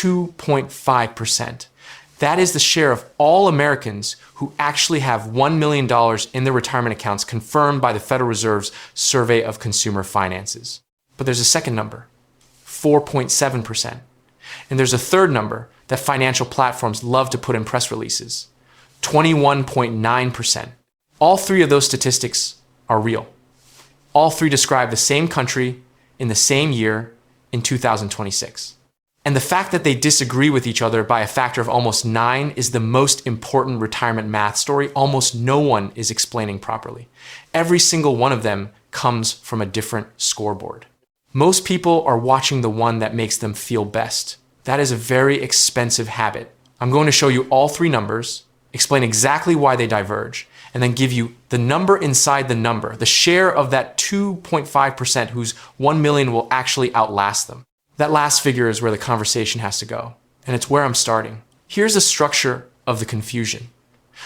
2.5%. That is the share of all Americans who actually have $1 million in their retirement accounts confirmed by the Federal Reserve's Survey of Consumer Finances. But there's a second number, 4.7%. And there's a third number that financial platforms love to put in press releases, 21.9%. All three of those statistics are real. All three describe the same country in the same year in 2026. And the fact that they disagree with each other by a factor of almost 9 is the most important retirement math story almost no one is explaining properly. Every single one of them comes from a different scoreboard. Most people are watching the one that makes them feel best. That is a very expensive habit. I'm going to show you all three numbers, explain exactly why they diverge, and then give you the number inside the number, the share of that 2.5% whose 1 million will actually outlast them. That last figure is where the conversation has to go, and it's where I'm starting. Here's the structure of the confusion.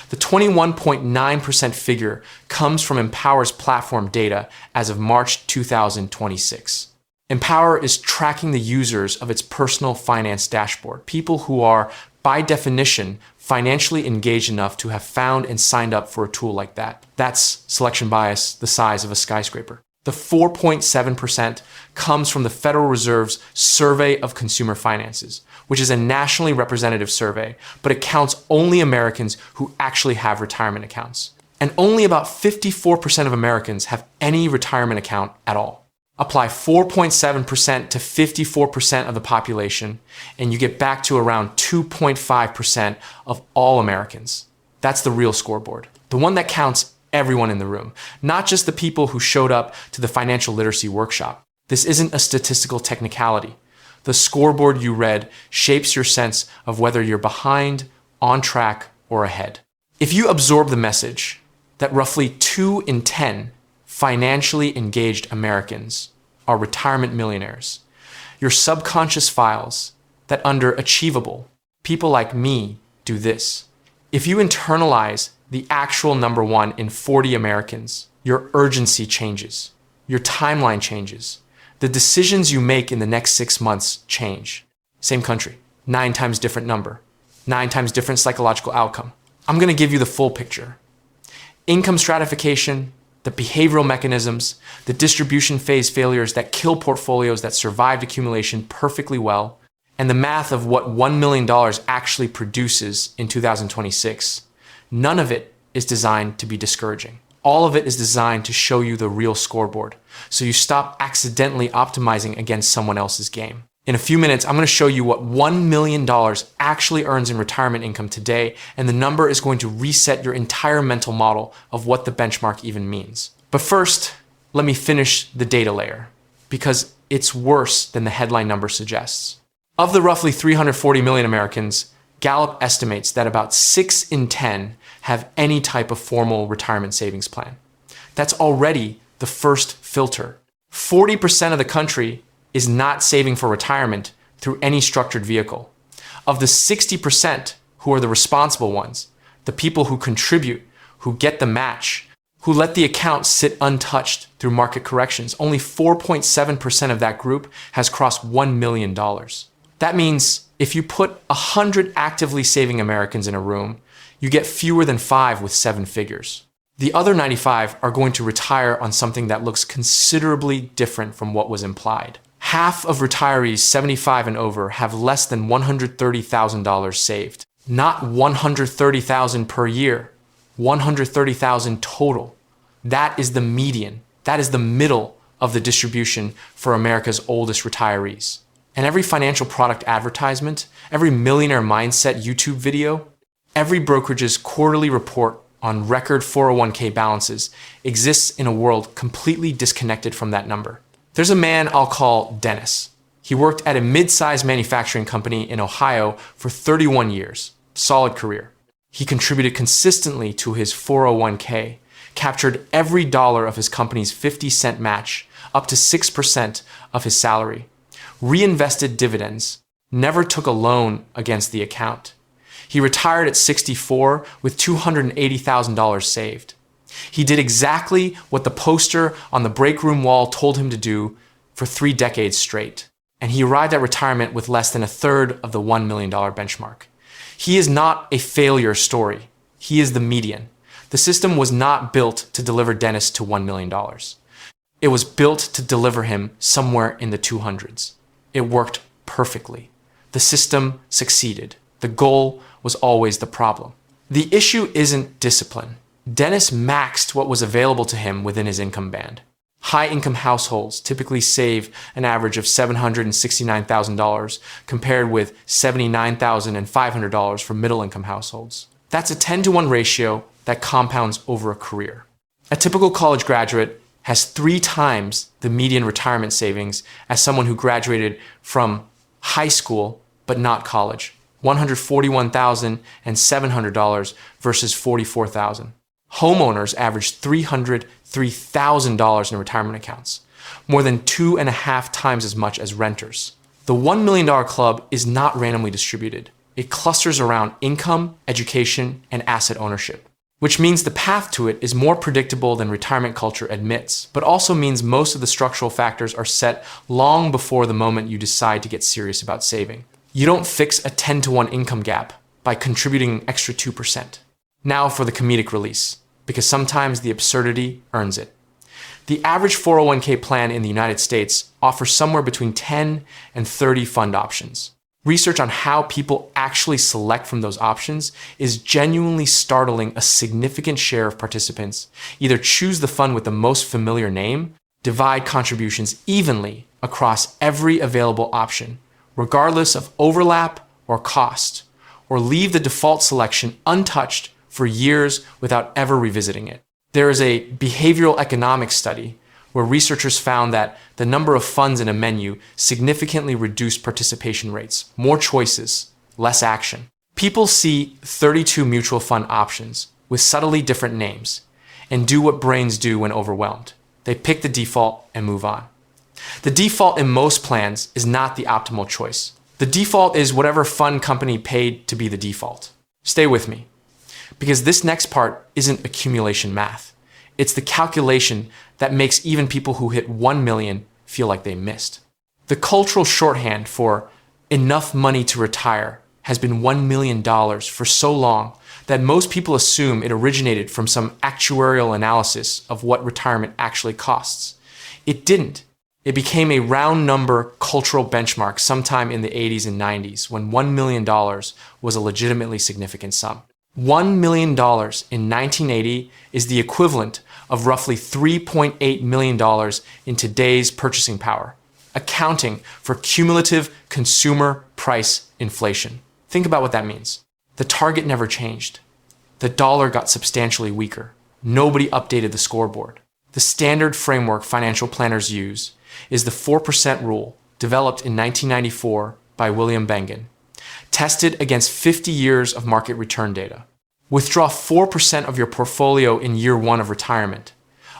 The 21.9% figure comes from Empower's platform data as of March 2026. Empower is tracking the users of its personal finance dashboard, people who are, by definition, financially engaged enough to have found and signed up for a tool like that. That's selection bias the size of a skyscraper. The 4.7% comes from the Federal Reserve's Survey of Consumer Finances, which is a nationally representative survey, but it counts only Americans who actually have retirement accounts. And only about 54% of Americans have any retirement account at all. Apply 4.7% to 54% of the population, and you get back to around 2.5% of all Americans. That's the real scoreboard. The one that counts everyone in the room, not just the people who showed up to the financial literacy workshop. This isn't a statistical technicality. The scoreboard you read shapes your sense of whether you're behind, on track, or ahead. If you absorb the message that roughly 2 in 10 financially engaged Americans are retirement millionaires, your subconscious files that under achievable, people like me do this. If you internalize the actual number 1 in 40 Americans, your urgency changes, your timeline changes, the decisions you make in the next 6 months change. Same country, 9 times different number, 9 times different psychological outcome. I'm going to give you the full picture. Income stratification, the behavioral mechanisms, the distribution phase failures that kill portfolios that survived accumulation perfectly well, and the math of what $1 million actually produces in 2026. None of it is designed to be discouraging. All of it is designed to show you the real scoreboard, so you stop accidentally optimizing against someone else's game. In a few minutes, I'm going to show you what $1 million actually earns in retirement income today, and the number is going to reset your entire mental model of what the benchmark even means. But first, let me finish the data layer, because it's worse than the headline number suggests. Of the roughly 340 million Americans, Gallup estimates that about 6 in 10 have any type of formal retirement savings plan. That's already the first filter. 40% of the country is not saving for retirement through any structured vehicle. Of the 60% who are the responsible ones, the people who contribute, who get the match, who let the account sit untouched through market corrections, only 4.7% of that group has crossed $1 million. That means if you put 100 actively saving Americans in a room, you get fewer than 5 with 7 figures. The other 95 are going to retire on something that looks considerably different from what was implied. Half of retirees 75 and over have less than $130,000 saved. Not $130,000 per year, $130,000 total. That is the median. That is the middle of the distribution for America's oldest retirees. And every financial product advertisement, every millionaire mindset YouTube video, every brokerage's quarterly report on record 401k balances exists in a world completely disconnected from that number. There's a man I'll call Dennis. He worked at a mid-sized manufacturing company in Ohio for 31 years. Solid career. He contributed consistently to his 401k, captured every dollar of his company's 50-cent match, up to 6% of his salary, reinvested dividends, never took a loan against the account. He retired at 64 with $280,000 saved. He did exactly what the poster on the break room wall told him to do for 3 decades straight. and he arrived at retirement with less than a third of the $1 million benchmark. He is not a failure story. He is the median. The system was not built to deliver Dennis to $1 million. It was built to deliver him somewhere in the 200s. It worked perfectly. The system succeeded. The goal was always the problem. The issue isn't discipline. Dennis maxed what was available to him within his income band. High-income households typically save an average of $769,000 compared with $79,500 for middle-income households. That's a 10-to-1 ratio that compounds over a career. A typical college graduate has 3 times the median retirement savings as someone who graduated from high school but not college. $141,700 versus $44,000. Homeowners average $303,000 in retirement accounts, more than 2.5 times as much as renters. The $1 million club is not randomly distributed. It clusters around income, education, and asset ownership, which means the path to it is more predictable than retirement culture admits, but also means most of the structural factors are set long before the moment you decide to get serious about saving. You don't fix a 10-to-1 income gap by contributing an extra 2%. Now for the comedic release, because sometimes the absurdity earns it. The average 401k plan in the United States offers somewhere between 10 and 30 fund options. Research on how people actually select from those options is genuinely startling. A significant share of participants either choose the fund with the most familiar name, divide contributions evenly across every available option, regardless of overlap or cost, or leave the default selection untouched for years without ever revisiting it. There is a behavioral economics study where researchers found that the number of funds in a menu significantly reduced participation rates. More choices, less action. People see 32 mutual fund options with subtly different names and do what brains do when overwhelmed. They pick the default and move on. The default in most plans is not the optimal choice. The default is whatever fund company paid to be the default. Stay with me, because this next part isn't accumulation math. It's the calculation that makes even people who hit 1 million feel like they missed. The cultural shorthand for enough money to retire has been $1 million for so long that most people assume it originated from some actuarial analysis of what retirement actually costs. It didn't. It became a round number cultural benchmark sometime in the 80s and 90s when $1 million was a legitimately significant sum. $1 million in 1980 is the equivalent of roughly $3.8 million in today's purchasing power, accounting for cumulative consumer price inflation. Think about what that means. The target never changed. The dollar got substantially weaker. Nobody updated the scoreboard. The standard framework financial planners use is the 4% rule, developed in 1994 by William Bengen, tested against 50 years of market return data. Withdraw 4% of your portfolio in year 1 of retirement.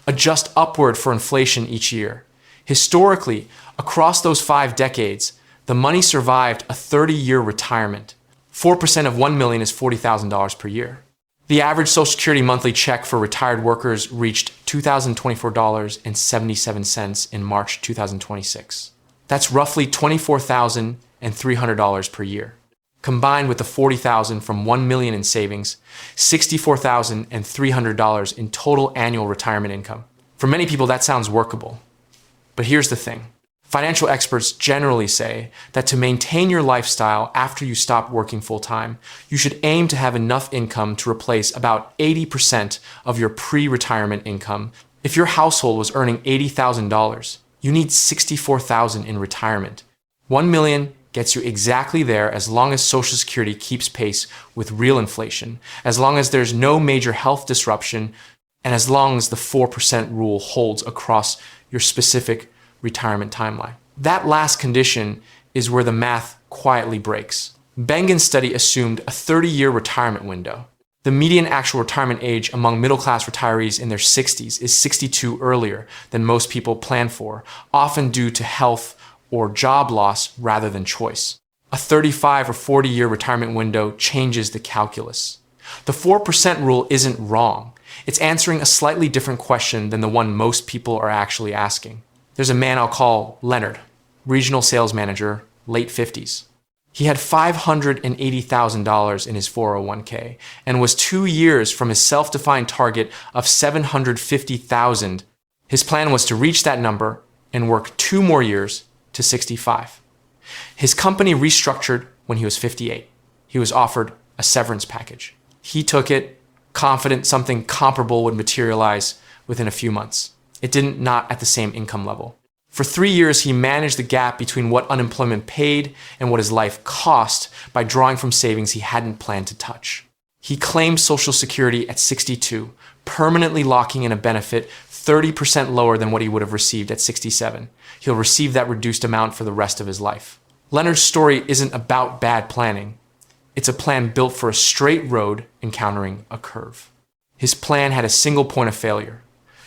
Adjust upward for inflation each year. Historically, across those 5 decades, the money survived a 30-year retirement. 4% of $1 million is $40,000 per year. The average Social Security monthly check for retired workers reached $2,024.77 in March 2026. That's roughly $24,300 per year. Combined with the $40,000 from $1 million in savings, $64,300 in total annual retirement income. For many people, that sounds workable. But here's the thing. Financial experts generally say that to maintain your lifestyle after you stop working full-time, you should aim to have enough income to replace about 80% of your pre-retirement income. If your household was earning $80,000, you need $64,000 in retirement. $1 million gets you exactly there as long as Social Security keeps pace with real inflation, as long as there's no major health disruption, and as long as the 4% rule holds across your specific retirement timeline. That last condition is where the math quietly breaks. Bengen's study assumed a 30-year retirement window. The median actual retirement age among middle-class retirees in their 60s is 62 earlier than most people plan for, often due to health or job loss rather than choice. A 35 or 40-year retirement window changes the calculus. The 4% rule isn't wrong. It's answering a slightly different question than the one most people are actually asking. There's a man I'll call Leonard. regional sales manager, late 50s. He had $580,000 in his 401k and was 2 years from his self-defined target of $750,000. His plan was to reach that number and work 2 more years to 65. His company restructured when he was 58. He was offered a severance package. He took it, confident something comparable would materialize within a few months. It didn't, not at the same income level. For 3 years, he managed the gap between what unemployment paid and what his life cost by drawing from savings he hadn't planned to touch. He claimed Social Security at 62, permanently locking in a benefit 30% lower than what he would have received at 67. He'll receive that reduced amount for the rest of his life. Leonard's story isn't about bad planning. It's a plan built for a straight road encountering a curve. His plan had a single point of failure: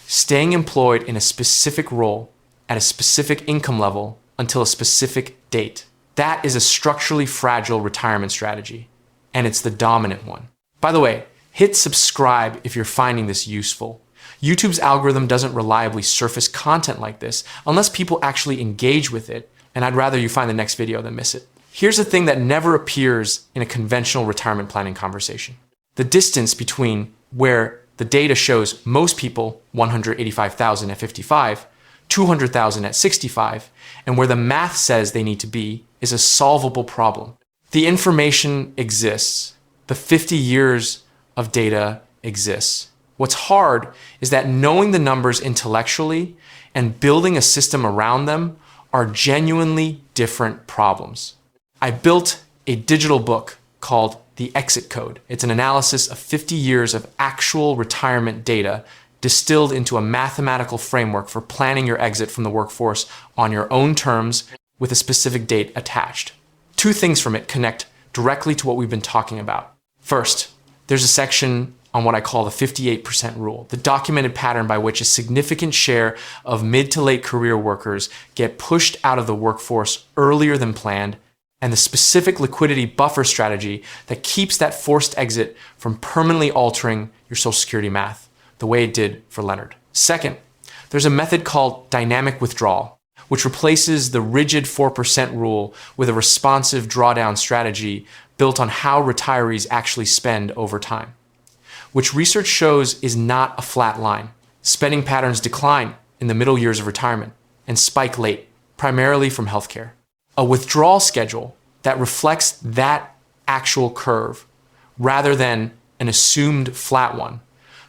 staying employed in a specific role at a specific income level until a specific date. That is a structurally fragile retirement strategy, and it's the dominant one. By the way, hit subscribe if you're finding this useful. YouTube's algorithm doesn't reliably surface content like this unless people actually engage with it, and I'd rather you find the next video than miss it. Here's a thing that never appears in a conventional retirement planning conversation: the distance between where the data shows most people 185,000 at 55, 200,000 at 65, and where the math says they need to be is a solvable problem. The information exists. The 50 years of data exists. What's hard is that knowing the numbers intellectually and building a system around them are genuinely different problems. I built a digital book called The Exit Code. It's an analysis of 50 years of actual retirement data distilled into a mathematical framework for planning your exit from the workforce on your own terms with a specific date attached. 2 things from it connect directly to what we've been talking about. First, there's a section on what I call the 58% rule, the documented pattern by which a significant share of mid to late career workers get pushed out of the workforce earlier than planned, and the specific liquidity buffer strategy that keeps that forced exit from permanently altering your Social Security math, the way it did for Leonard. Second, there's a method called dynamic withdrawal, which replaces the rigid 4% rule with a responsive drawdown strategy built on how retirees actually spend over time, which research shows is not a flat line. Spending patterns decline in the middle years of retirement and spike late, primarily from healthcare. A withdrawal schedule that reflects that actual curve rather than an assumed flat one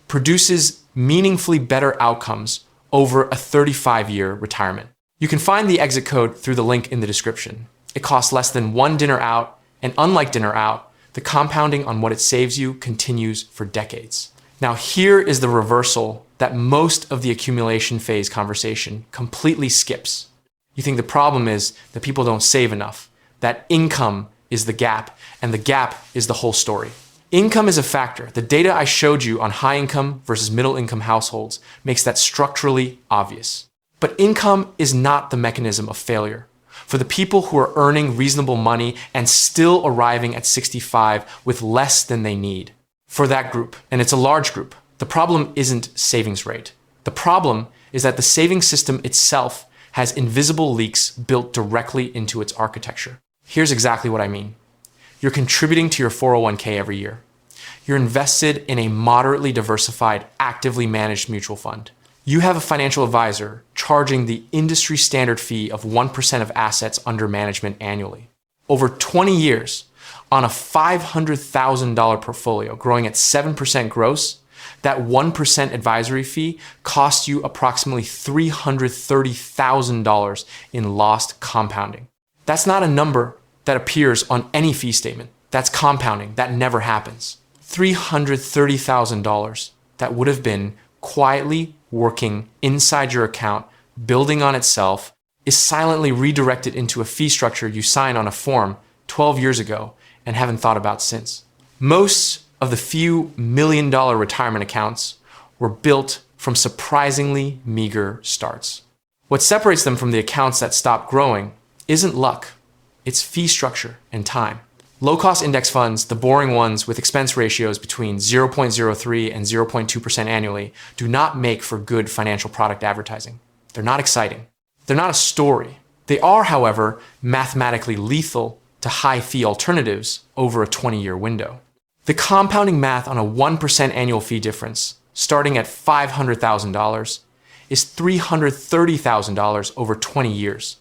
produces meaningfully better outcomes over a 35-year retirement. You can find the exit code through the link in the description. It costs less than 1 dinner out, and unlike dinner out, the compounding on what it saves you continues for decades. Now, here is the reversal that most of the accumulation phase conversation completely skips. You think the problem is that people don't save enough, that income is the gap, and the gap is the whole story. Income is a factor. The data I showed you on high income versus middle income households makes that structurally obvious. But income is not the mechanism of failure. For the people who are earning reasonable money and still arriving at 65 with less than they need, for that group, and it's a large group, the problem isn't savings rate. The problem is that the savings system itself has invisible leaks built directly into its architecture. Here's exactly what I mean. You're contributing to your 401k every year. You're invested in a moderately diversified, actively managed mutual fund. You have a financial advisor charging the industry standard fee of 1% of assets under management annually. Over 20 years, on a $500,000 portfolio growing at 7% gross, that 1% advisory fee costs you approximately $330,000 in lost compounding. That's not a number that appears on any fee statement. That's compounding. That never happens. $330,000 that would have been quietly working inside your account, building on itself, is silently redirected into a fee structure you signed on a form 12 years ago and haven't thought about since. Most of the few million-dollar retirement accounts were built from surprisingly meager starts. What separates them from the accounts that stop growing isn't luck, it's fee structure and time. Low-cost index funds, the boring ones with expense ratios between 0.03 and 0.2% annually, do not make for good financial product advertising. They're not exciting. They're not a story. They are, however, mathematically lethal to high-fee alternatives over a 20-year window. The compounding math on a 1% annual fee difference, starting at $500,000, is $330,000 over 20 years.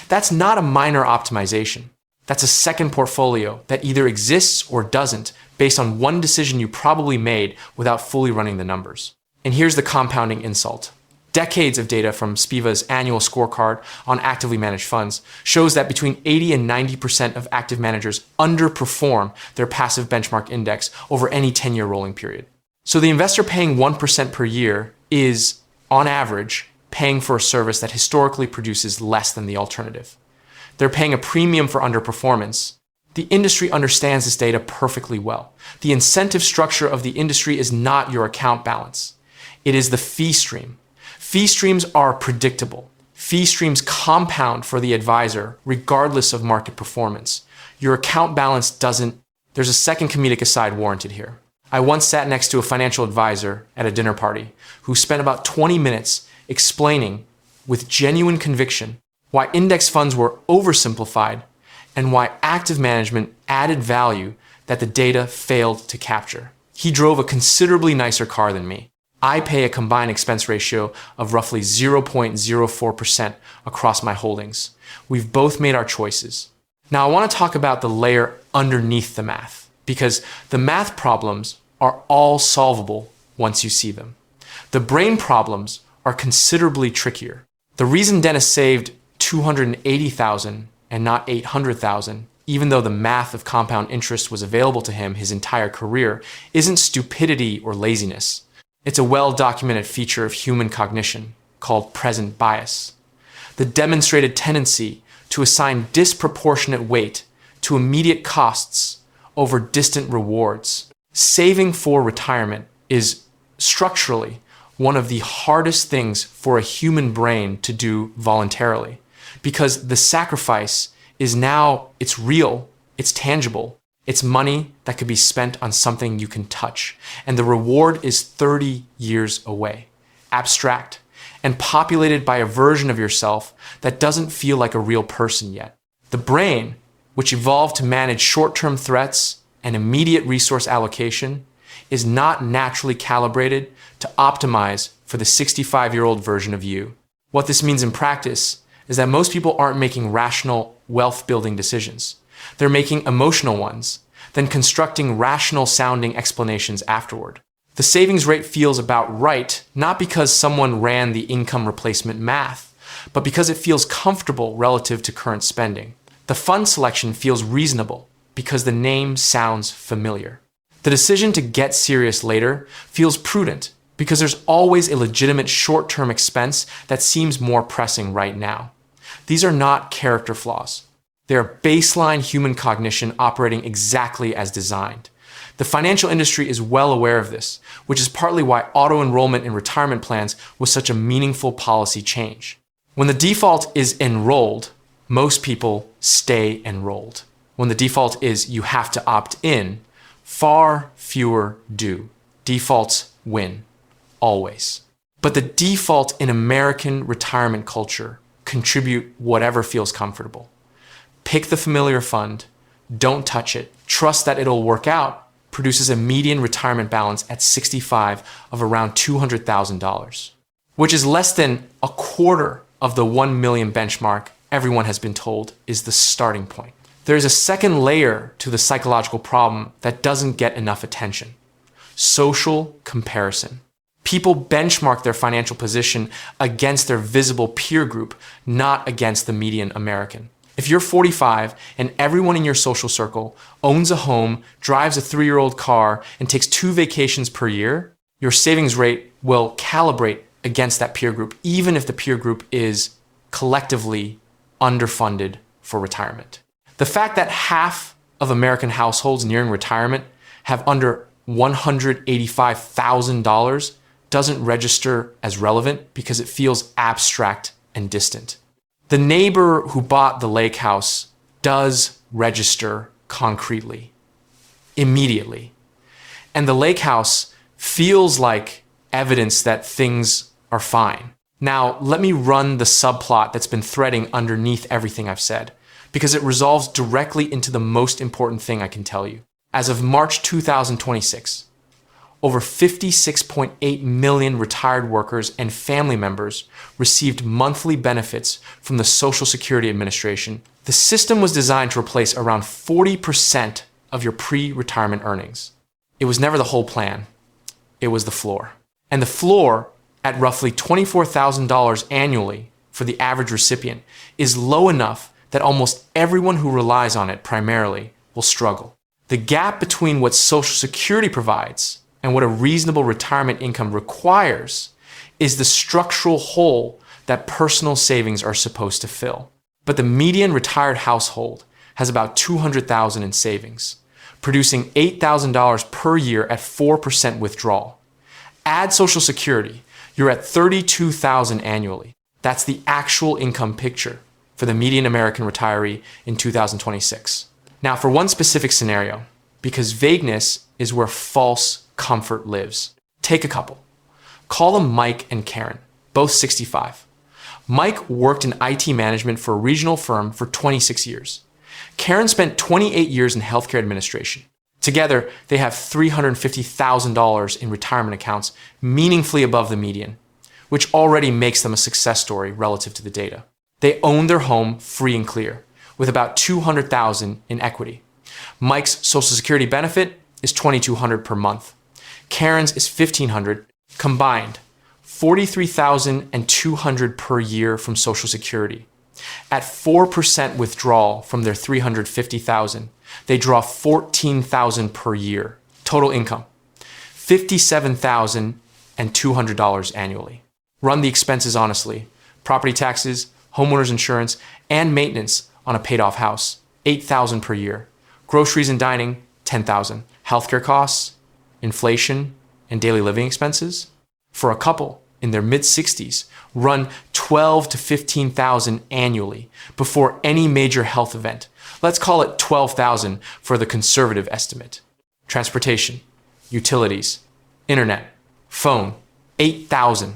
That's not a minor optimization. That's a second portfolio that either exists or doesn't based on one decision you probably made without fully running the numbers. And here's the compounding insult. Decades of data from Spiva's annual scorecard on actively managed funds shows that between 80 and 90% of active managers underperform their passive benchmark index over any 10-year rolling period. So the investor paying 1% per year is, on average, paying for a service that historically produces less than the alternative. They're paying a premium for underperformance. The industry understands this data perfectly well. The incentive structure of the industry is not your account balance. It is the fee stream. Fee streams are predictable. Fee streams compound for the advisor regardless of market performance. Your account balance doesn't. There's a second comedic aside warranted here. I once sat next to a financial advisor at a dinner party who spent about 20 minutes explaining with genuine conviction why index funds were oversimplified and why active management added value that the data failed to capture. He drove a considerably nicer car than me. I pay a combined expense ratio of roughly 0.04% across my holdings. We've both made our choices. Now I want to talk about the layer underneath the math, because the math problems are all solvable once you see them. The brain problems are considerably trickier. The reason Dennis saved $280,000 and not $800,000, even though the math of compound interest was available to him his entire career, isn't stupidity or laziness. It's a well-documented feature of human cognition called present bias. The demonstrated tendency to assign disproportionate weight to immediate costs over distant rewards. Saving for retirement is structurally one of the hardest things for a human brain to do voluntarily, because the sacrifice is now, it's real, it's tangible, it's money that could be spent on something you can touch, and the reward is 30 years away, abstract, and populated by a version of yourself that doesn't feel like a real person yet. The brain, which evolved to manage short-term threats and immediate resource allocation, is not naturally calibrated to optimize for the 65-year-old version of you. What this means in practice is that most people aren't making rational wealth-building decisions. They're making emotional ones, then constructing rational-sounding explanations afterward. The savings rate feels about right, not because someone ran the income replacement math, but because it feels comfortable relative to current spending. The fund selection feels reasonable because the name sounds familiar. The decision to get serious later feels prudent because there's always a legitimate short-term expense that seems more pressing right now. These are not character flaws. They are baseline human cognition operating exactly as designed. The financial industry is well aware of this, which is partly why auto-enrollment in retirement plans was such a meaningful policy change. When the default is enrolled, most people stay enrolled. When the default is you have to opt in, far fewer do. Defaults win, always. But the default in American retirement culture: contribute whatever feels comfortable. Pick the familiar fund, don't touch it, trust that it'll work out, produces a median retirement balance at 65 of around $200,000, which is less than a quarter of the 1 million benchmark everyone has been told is the starting point. There's a second layer to the psychological problem that doesn't get enough attention: social comparison. People benchmark their financial position against their visible peer group, not against the median American. If you're 45 and everyone in your social circle owns a home, drives a 3-year-old car, and takes 2 vacations per year, your savings rate will calibrate against that peer group, even if the peer group is collectively underfunded for retirement. The fact that half of American households nearing retirement have under $185,000 doesn't register as relevant because it feels abstract and distant. The neighbor who bought the lake house does register concretely, immediately. And the lake house feels like evidence that things are fine. Now, let me run the subplot that's been threading underneath everything I've said, because it resolves directly into the most important thing I can tell you. As of March 2026, over 56.8 million retired workers and family members received monthly benefits from the Social Security Administration. The system was designed to replace around 40% of your pre-retirement earnings. It was never the whole plan. It was the floor. And the floor, at roughly $24,000 annually for the average recipient, is low enough that almost everyone who relies on it primarily will struggle. The gap between what Social Security provides and what a reasonable retirement income requires is the structural hole that personal savings are supposed to fill. But the median retired household has about $200,000 in savings, producing $8,000 per year at 4% withdrawal. Add Social Security, you're at $32,000 annually. That's the actual income picture for the median American retiree in 2026. Now, for one specific scenario, because vagueness is where false comfort lives. Take a couple. Call them Mike and Karen, both 65. Mike worked in IT management for a regional firm for 26 years. Karen spent 28 years in healthcare administration. Together, they have $350,000 in retirement accounts, meaningfully above the median, which already makes them a success story relative to the data. They own their home free and clear, with about $200,000 in equity. Mike's Social Security benefit is $2,200 per month. Karen's is $1,500. Combined, $43,200 per year from Social Security. At 4% withdrawal from their $350,000, they draw $14,000 per year. Total income, $57,200 annually. Run the expenses honestly. Property taxes, homeowners insurance, and maintenance on a paid-off house, $8,000 per year. Groceries and dining, $10,000. Healthcare costs, inflation, and daily living expenses. For a couple in their mid-60s, run $12,000 to $15,000 annually before any major health event. Let's call it $12,000 for the conservative estimate. Transportation, utilities, internet, phone, $8,000.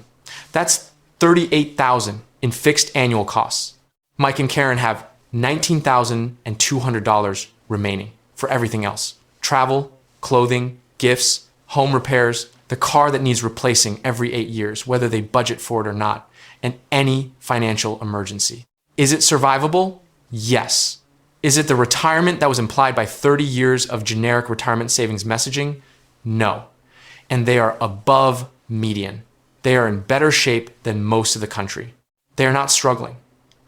That's $38,000 in fixed annual costs. Mike and Karen have $19,200 remaining for everything else. Travel, clothing, gifts, home repairs, the car that needs replacing every 8 years, whether they budget for it or not, and any financial emergency. Is it survivable? Yes. Is it the retirement that was implied by 30 years of generic retirement savings messaging? No. And they are above median. They are in better shape than most of the country. They are not struggling,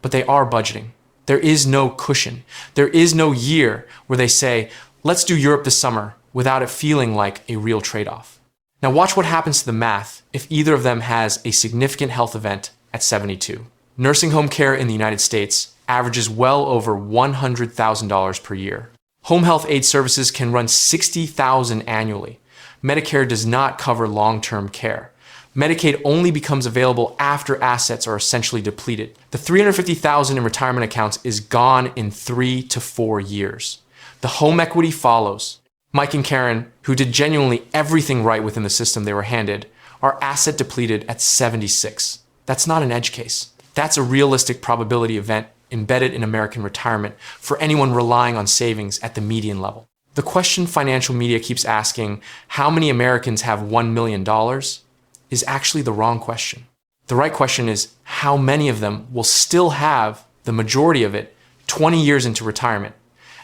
but they are budgeting. There is no cushion. There is no year where they say, let's do Europe this summer without it feeling like a real trade-off. Now watch what happens to the math if either of them has a significant health event at 72. Nursing home care in the United States averages well over $100,000 per year. Home health aid services can run $60,000 annually. Medicare does not cover long-term care. Medicaid only becomes available after assets are essentially depleted. The $350,000 in retirement accounts is gone in 3 to 4 years. The home equity follows. Mike and Karen, who did genuinely everything right within the system they were handed, are asset depleted at 76. That's not an edge case. That's a realistic probability event embedded in American retirement for anyone relying on savings at the median level. The question financial media keeps asking, how many Americans have $1 million, is actually the wrong question. The right question is, how many of them will still have the majority of it 20 years into retirement,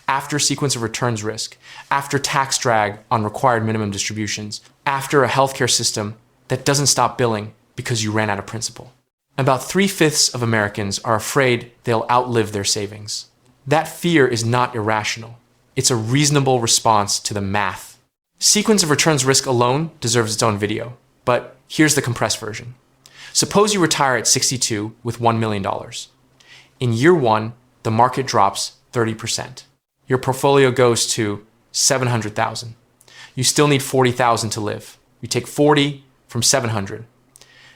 after sequence of returns risk, after tax drag on required minimum distributions, after a healthcare system that doesn't stop billing because you ran out of principal. About 3/5 of Americans are afraid they'll outlive their savings. That fear is not irrational. It's a reasonable response to the math. Sequence of returns risk alone deserves its own video, but here's the compressed version. Suppose you retire at 62 with $1 million. In year one, the market drops 30%. Your portfolio goes to $700,000. You still need $40,000 to live. You take 40 from 700.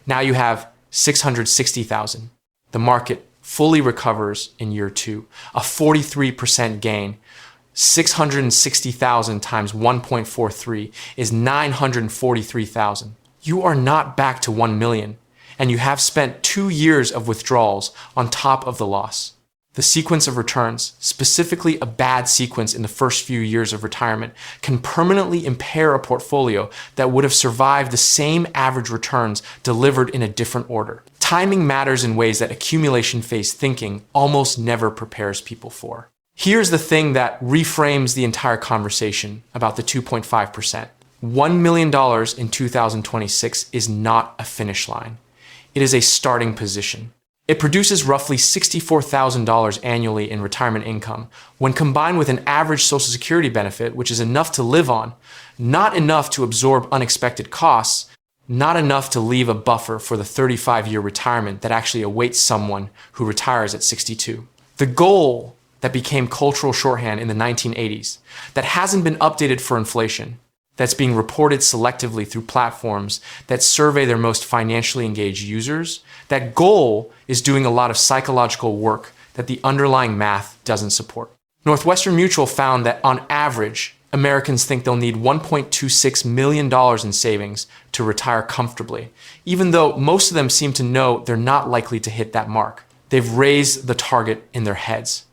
Now you have $660,000. The market fully recovers in year two, a 43% gain. 660,000 times 1.43 is 943,000. You are not back to 1 million. and you have spent 2 years of withdrawals on top of the loss. The sequence of returns, specifically a bad sequence in the first few years of retirement, can permanently impair a portfolio that would have survived the same average returns delivered in a different order. Timing matters in ways that accumulation phase thinking almost never prepares people for. Here's the thing that reframes the entire conversation about the 2.5%. $1 million in 2026 is not a finish line. It is a starting position. It produces roughly $64,000 annually in retirement income when combined with an average Social Security benefit, which is enough to live on, not enough to absorb unexpected costs, not enough to leave a buffer for the 35-year retirement that actually awaits someone who retires at 62. The goal that became cultural shorthand in the 1980s, that hasn't been updated for inflation, that's being reported selectively through platforms that survey their most financially engaged users, that goal is doing a lot of psychological work that the underlying math doesn't support. Northwestern Mutual found that on average, Americans think they'll need $1.26 million in savings to retire comfortably, even though most of them seem to know they're not likely to hit that mark. They've raised the target in their heads.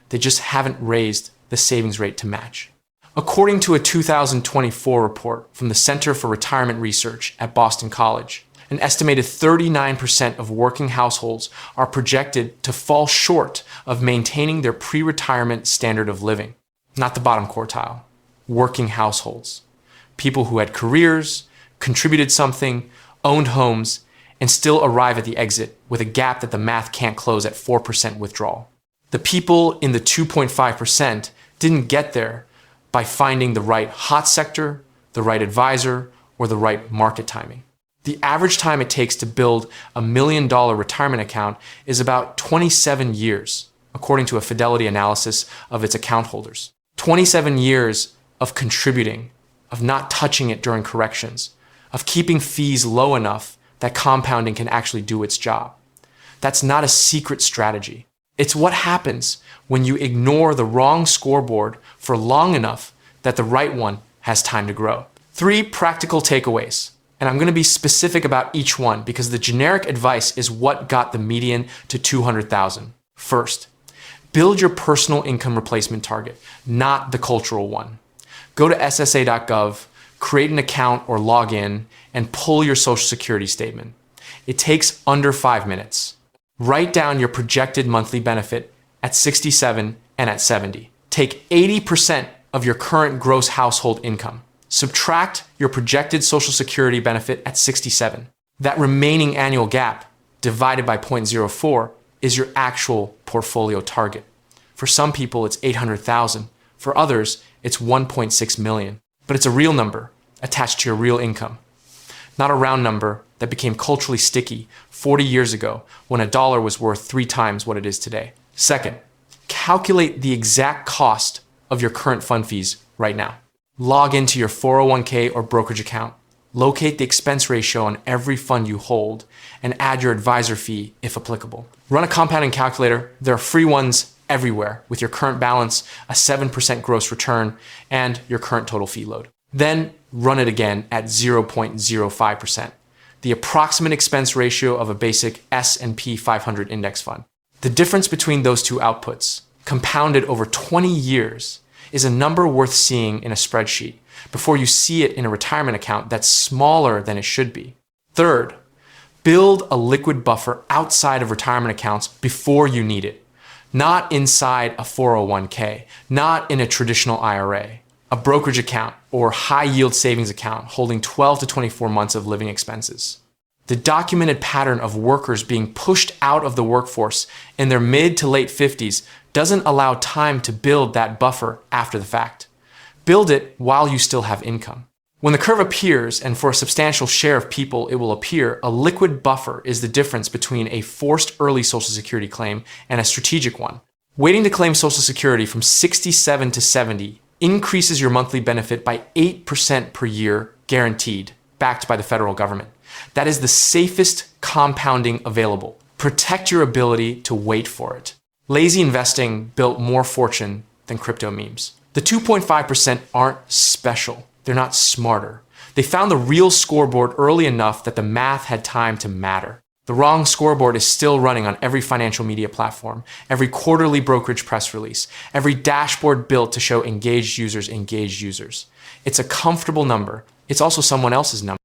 They just haven't raised the savings rate to match. According to a 2024 report from the Center for Retirement Research at Boston College, an estimated 39% of working households are projected to fall short of maintaining their pre-retirement standard of living. Not the bottom quartile. Working households. People who had careers, contributed something, owned homes, and still arrive at the exit with a gap that the math can't close at 4% withdrawal. The people in the 2.5% didn't get there by finding the right hot sector, the right advisor, or the right market timing. The average time it takes to build a $1 million retirement account is about 27 years, according to a Fidelity analysis of its account holders. 27 years of contributing, of not touching it during corrections, of keeping fees low enough that compounding can actually do its job. That's not a secret strategy. It's what happens when you ignore the wrong scoreboard for long enough that the right one has time to grow. 3 practical takeaways, and I'm going to be specific about each one because the generic advice is what got the median to 200,000. First, build your personal income replacement target, not the cultural one. Go to ssa.gov, create an account or log in, and pull your Social Security statement. It takes under 5 minutes. Write down your projected monthly benefit at 67 and at 70. Take 80% of your current gross household income. Subtract your projected Social Security benefit at 67. That remaining annual gap divided by 0.04 is your actual portfolio target. For some people, it's 800,000. For others, it's 1.6 million. But it's a real number attached to your real income, not a round number that became culturally sticky 40 years ago when a dollar was worth 3 times what it is today. Second, calculate the exact cost of your current fund fees right now. Log into your 401k or brokerage account, locate the expense ratio on every fund you hold, and add your advisor fee if applicable. Run a compounding calculator. There are free ones everywhere with your current balance, a 7% gross return, and your current total fee load. Then run it again at 0.05%, the approximate expense ratio of a basic S&P 500 index fund. The difference between those two outputs, compounded over 20 years, is a number worth seeing in a spreadsheet before you see it in a retirement account that's smaller than it should be. Third, build a liquid buffer outside of retirement accounts before you need it. Not inside a 401k, not in a traditional IRA, a brokerage account, or high-yield savings account holding 12 to 24 months of living expenses. The documented pattern of workers being pushed out of the workforce in their mid to late 50s doesn't allow time to build that buffer after the fact. Build it while you still have income. When the curve appears, and for a substantial share of people it will appear, a liquid buffer is the difference between a forced early Social Security claim and a strategic one. Waiting to claim Social Security from 67 to 70 increases your monthly benefit by 8% per year, guaranteed, backed by the federal government. That is the safest compounding available. Protect your ability to wait for it. Lazy investing built more fortune than crypto memes. The 2.5% aren't special. They're not smarter. They found the real scoreboard early enough that the math had time to matter. The wrong scoreboard is still running on every financial media platform, every quarterly brokerage press release, every dashboard built to show engaged users. It's a comfortable number. It's also someone else's number.